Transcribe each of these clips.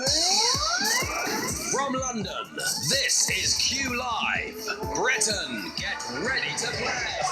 From London, this is Q Live. Britain, get ready to play.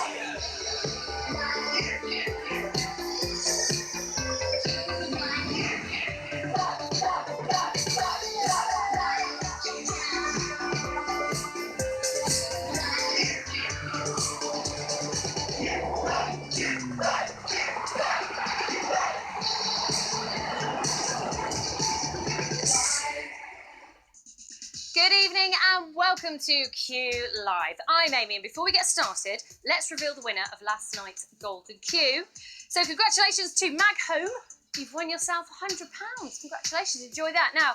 Good evening and welcome to Q Live. I'm Amy, and before we get started, let's reveal the winner of last night's Golden Q. So congratulations to Mag Home. You've won yourself £100. Congratulations, enjoy that. Now,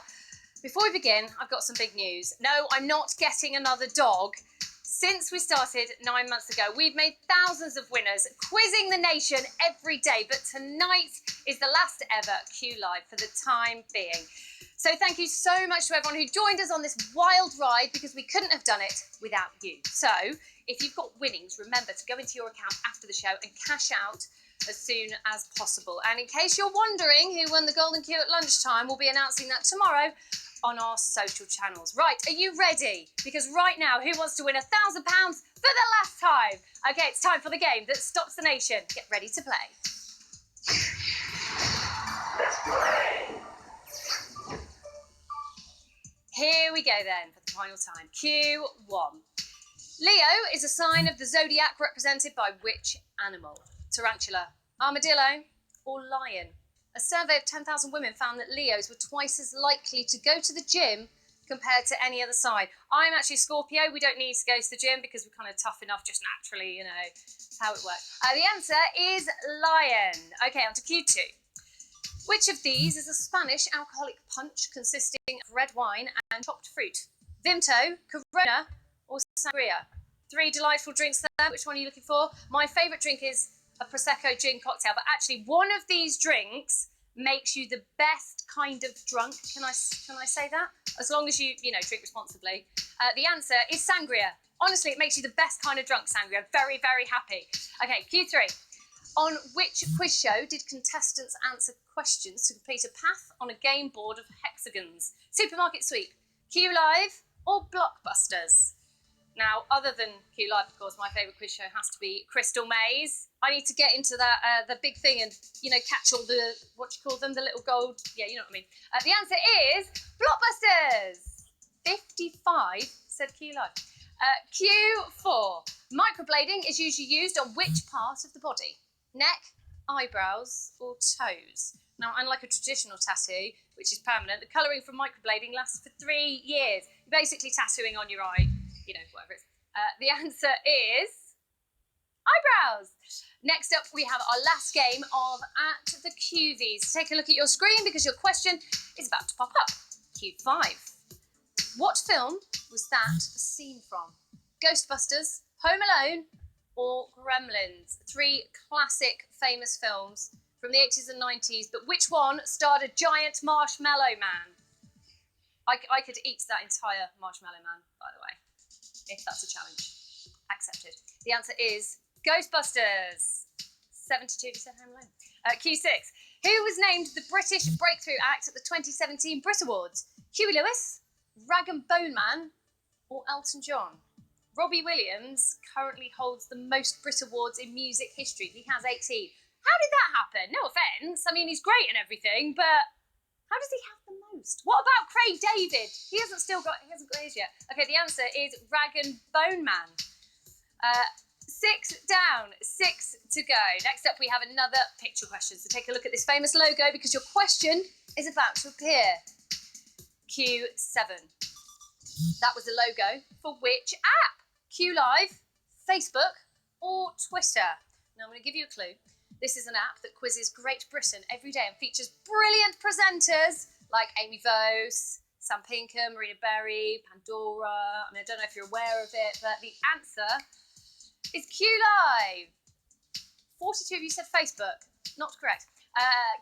before we begin, I've got some big news. No, I'm not getting another dog. Since we started 9 months ago, we've made thousands of winners, quizzing the nation every day. But tonight is the last ever Q Live for the time being. So thank you so much to everyone who joined us on this wild ride, because we couldn't have done it without you. So if you've got winnings, remember to go into your account after the show and cash out as soon as possible. And in case you're wondering who won the Golden Q at lunchtime, we'll be announcing that tomorrow on our social channels. Right, are you ready? Because right now, who wants to win £1,000 for the last time? Okay, it's time for the game that stops the nation. Get ready to play. Let's play. Here we go then for the final time. Q1. Leo is a sign of the zodiac represented by which animal? Tarantula, armadillo, or lion? A survey of 10,000 women found that Leos were twice as likely to go to the gym compared to any other sign. I'm actually Scorpio. We don't need to go to the gym because we're kind of tough enough just naturally, you know. That's how it works. The answer is lion. Okay, on to Q2. Which of these is a Spanish alcoholic punch consisting of red wine and chopped fruit? Vimto, Corona, or Sangria? 3 delightful drinks there. Which one are you looking for? My favourite drink is a Prosecco gin cocktail, but actually one of these drinks makes you the best kind of drunk. Can I say that? As long as you drink responsibly. The answer is Sangria. Honestly, it makes you the best kind of drunk, Sangria. Very, very happy. Okay, Q3. On which quiz show did contestants answer questions to complete a path on a game board of hexagons? Supermarket Sweep, Q Live, or Blockbusters? Now, other than Q Live, of course, my favourite quiz show has to be Crystal Maze. I need to get into that, the big thing and, catch all the, what do you call them, the little gold, yeah, you know what I mean. The answer is Blockbusters. 55 said Q Live. Q4. Microblading is usually used on which part of the body? Neck, eyebrows, or toes? Now, unlike a traditional tattoo, which is permanent, the colouring from microblading lasts for 3 years. You're basically tattooing on your eye, whatever it is. The answer is eyebrows. Next up, we have our last game of At the QVs. Take a look at your screen because your question is about to pop up. Q5. What film was that a scene from? Ghostbusters, Home Alone, or Gremlins? 3 classic famous films from the 80s and 90s, but which one starred a giant marshmallow man? I could eat that entire marshmallow man, by the way, if that's a challenge. Accepted. The answer is Ghostbusters. 72 said Home Alone. Q6. Who was named the British Breakthrough Act at the 2017 Brit Awards? Huey Lewis, Rag and Bone Man, or Elton John? Robbie Williams currently holds the most Brit Awards in music history. He has 18. How did that happen? No offence. I mean, he's great and everything, but how does he have the most? What about Craig David? He hasn't got his yet. Okay, the answer is Rag and Bone Man. 6 down, 6 to go. Next up, we have another picture question. So take a look at this famous logo because your question is about to appear. Q7. That was the logo for which app? Q Live, Facebook, or Twitter? Now I'm going to give you a clue. This is an app that quizzes Great Britain every day and features brilliant presenters like Amy Voce, Sam Pinkham, Marina Berry, Pandora. I mean, I don't know if you're aware of it, but the answer is Q Live. 42 of you said Facebook. Not correct.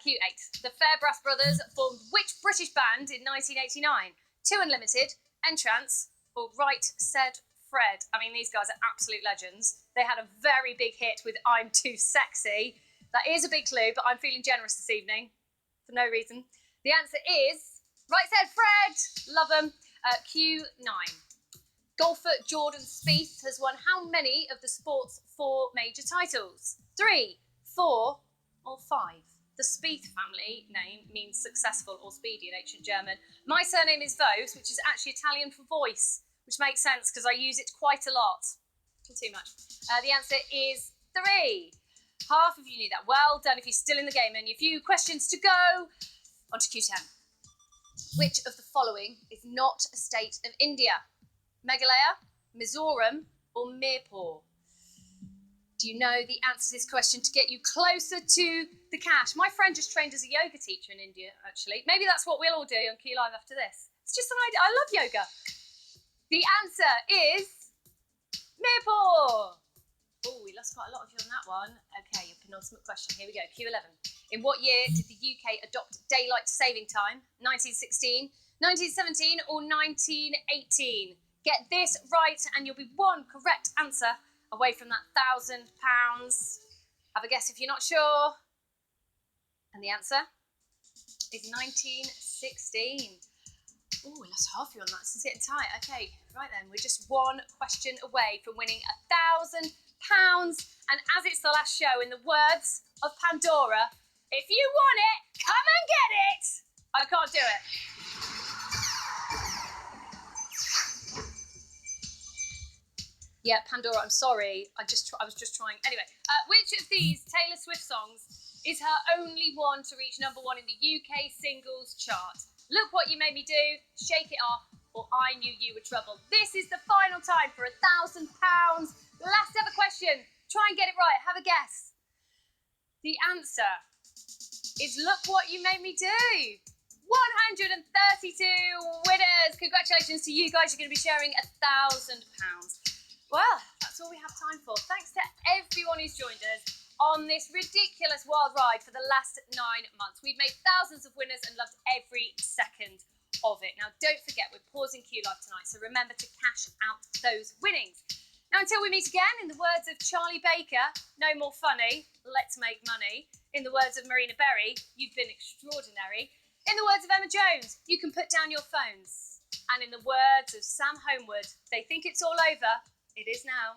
Q8. The Fairbrass brothers formed which British band in 1989? Two Unlimited, Entrance, or Right Said Fred. I mean, these guys are absolute legends. They had a very big hit with I'm Too Sexy. That is a big clue, but I'm feeling generous this evening for no reason. The answer is Right said, Fred. Love them. Q9. Golfer Jordan Spieth has won how many of the sport's 4 major titles? 3, 4, or 5? The Spieth family name means successful or speedy in ancient German. My surname is Voce, which is actually Italian for voice, which makes sense because I use it quite a lot. Not too much. The answer is 3. Half of you knew that. Well done if you're still in the game. Only a few questions to go. On to Q10. Which of the following is not a state of India? Meghalaya, Mizoram, or Mirpur? Do you know the answer to this question to get you closer to the cash? My friend just trained as a yoga teacher in India, actually. Maybe that's what we'll all do on Q Live after this. It's just an idea. I love yoga. The answer is Mirpur. Oh, we lost quite a lot of you on that one. Okay, your penultimate question. Here we go. Q11. In what year did the UK adopt daylight saving time? 1916, 1917, or 1918? Get this right and you'll be one correct answer away from that £1,000. Have a guess if you're not sure. And the answer is 1916. Oh, we lost half of you on that. This is getting tight. Okay, right then. We're just one question away from winning £1,000. And as it's the last show, in the words of Pandora, if you want it, come and get it. I can't do it. Yeah, Pandora, I'm sorry. I was just trying. Anyway, which of these Taylor Swift songs is her only one to reach #1 in the UK singles chart? Look What You Made Me Do, Shake It Off, or I Knew You Were Trouble. This is the final time for £1,000. Last ever question. Try and get it right. Have a guess. The answer is Look What You Made Me Do. 132 winners. Congratulations to you guys. You're going to be sharing £1,000. Well, that's all we have time for. Thanks to everyone who's joined us on this ridiculous wild ride for the last 9 months. We've made thousands of winners and loved every second of it. Now, don't forget, we're pausing Q Live tonight, so remember to cash out those winnings. Now, until we meet again, in the words of Charlie Baker, no more funny, let's make money. In the words of Marina Berry, you've been extraordinary. In the words of Emma Jones, you can put down your phones. And in the words of Sam Homewood, they think it's all over. It is now.